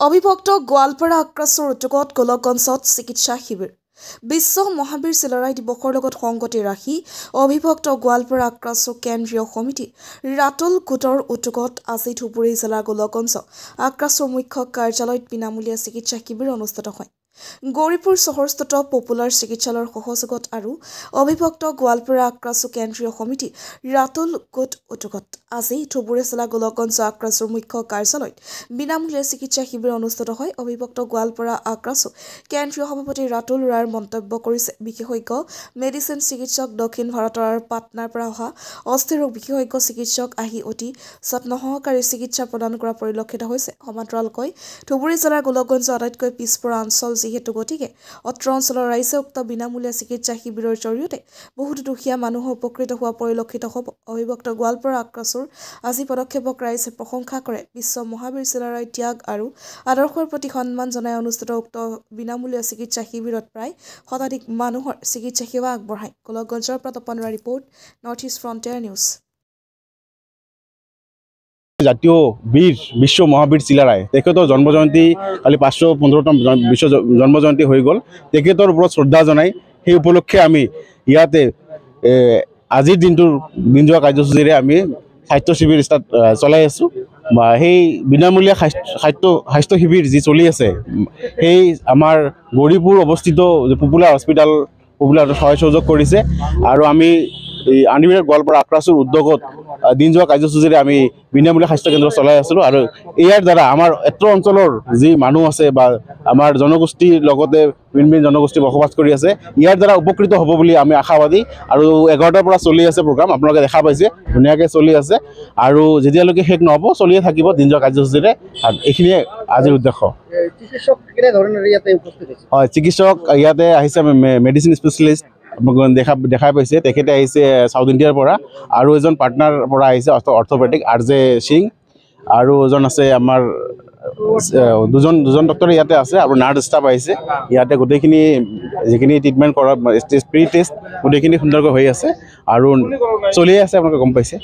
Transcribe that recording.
অবিভক্ত গোৱালপাৰা আক্ৰাছৰ উদ্যোগত গোলকগঞ্জত চিকিৎসা শিবিৰ বিশ্ব মহাবীৰ চিলাৰায় দিৱসৰ লগত সংগতি ৰাখি অবিভক্ত গোৱালপাৰা আক্ৰাছ কেন্দ্ৰীয় সমিতি ৰাতুল গোটৰ উদ্যোগত আজি ধুবুৰী জিলাৰ গোলকগঞ্জ আক্ৰাছৰ মুখ্য কাৰ্যালয়ত বিনামূলীয়া চিকিৎসা শিবিৰ অনুষ্ঠিত হয়। গৌৰীপুৰ চহৰস্থিত পপুলাৰ চিকিৎসালয়ৰ সহযোগত আৰু অবিভক্ত গোৱালপাৰা আক্ৰাছ কেন্দ্ৰীয় সমিতি ৰাতুল গোট উদ্যোগত আজি ধুবুৰী জিলা গোলকগঞ্জ আক্ৰাছৰ মুখ্য কাৰ্যালয়ত বিনামূলীয়া চিকিৎসা শিবিৰ অনুষ্ঠিত হয়। অবিভক্ত গোৱালপাৰা আক্ৰাছ কেন্দ্ৰীয় সভাপতি ৰাতুল ৰায়ৰ মন্তব্য কৰিছে বিশেষজ্ঞ মেডিচিন চিকিৎসক দক্ষিণ ভাৰতৰ পাটনাৰ পৰা অহা অস্থিৰোগ বিশেষজ্ঞ চিকিৎসক আহি অতি যত্ন সহকাৰে চিকিৎসা প্ৰদান কৰা পৰিলক্ষিত হৈছে। সমান্তৰালকৈ ধুবুৰী জিলাৰ গোলকগঞ্জ আটাইতকৈ পিছপৰা অঞ্চল যিহেতু গতিকে অত্ৰ অঞ্চলৰ ৰাইজে উক্ত বিনামূলীয়া চিকিৎসা শিবিৰৰ জৰিয়তে বহুতো দুখীয়া মানুহ উপকৃত হোৱা পৰিলক্ষিত হ'ব। অবিভক্ত গোৱালপাৰা আক্ৰাছৰ আজি পদক্ষেপক ৰাইজে প্ৰশংসা কৰে। বিশ্ব মহাবীৰ চিলাৰায় ত্যাগ আৰু আদৰ্শৰ প্ৰতি সন্মান জনাই অনুষ্ঠিত উক্ত বিনামূলীয়া চিকিৎসা শিবিৰত প্ৰায় শতাধিক মানুহৰ চিকিৎসা সেৱা আগবঢ়ায়। গোলকগঞ্জৰ পৰা তপনৰা report, north east frontier news. জাতীয় বীৰ বিশ্ব মহাবীৰ চিলাৰায় তেখেতৰ জন্মজয়ন্তী কালি 515তম বিশ্ব জন্মজয়ন্তী হৈ গ'ল। তেখেতৰ ওপৰত শ্ৰদ্ধা জনাই সেই উপলক্ষে আমি ইয়াতে আজিৰ দিন যোৱা কাৰ্যসূচীৰে আমি স্বাস্থ্য শিবিৰ চলাই আছোঁ বা সেই বিনামূলীয়া স্বাস্থ্য শিবিৰ যি চলি আছে সেই আমাৰ গৌৰীপুৰ অৱস্থিত পপুলাৰ হস্পিটেল সহযোগ কৰিছে আৰু আমি আনবিৰাট গোৱালপাৰা আক্ৰাছৰ উদ্যোগত দিন যোৱা কাৰ্যসূচীৰে আমি বিনামূলীয়া স্বাস্থ্য কেন্দ্ৰ চলাই আছিলোঁ আৰু ইয়াৰ দ্বাৰা আমাৰ এত্ৰ অঞ্চলৰ যি মানুহ আছে বা আমাৰ জনগোষ্ঠীৰ লগতে ভিন ভিন জনগোষ্ঠী বসবাস কৰি আছে ইয়াৰ দ্বাৰা উপকৃত হ'ব বুলি আমি আশাবাদী। আৰু 11টাৰ পৰা চলি আছে প্ৰগ্ৰাম, আপোনালোকে দেখা পাইছে ধুনীয়াকৈ চলি আছে আৰু যেতিয়ালৈকে শেষ নহ'ব চলিয়ে থাকিব দিন যোৱা কাৰ্যসূচীৰে। এইখিনিয়ে আজিৰ উদ্দেশ্য। হয়, চিকিৎসক ইয়াতে আহিছে মেডিচিন স্পেচিয়েলিষ্ট দেখাই পাইছে, তেখেতে আহিছে সাউথ ইণ্ডিয়াৰ পৰা আৰু এজন পাৰ্টনাৰ পৰা আহিছে অৰ্থপেডিক RJ সিং আৰু এজন আছে আমাৰ দুজন ডক্টৰ ইয়াতে আছে আৰু নাৰ্ছ ষ্টাফ আহিছে ইয়াতে। গোটেইখিনি যিখিনি ট্ৰিটমেণ্ট কৰা প্ৰি টেষ্ট গোটেইখিনি সুন্দৰকৈ হৈ আছে আৰু চলিয়ে আছে, আপোনালোকে গম পাইছে।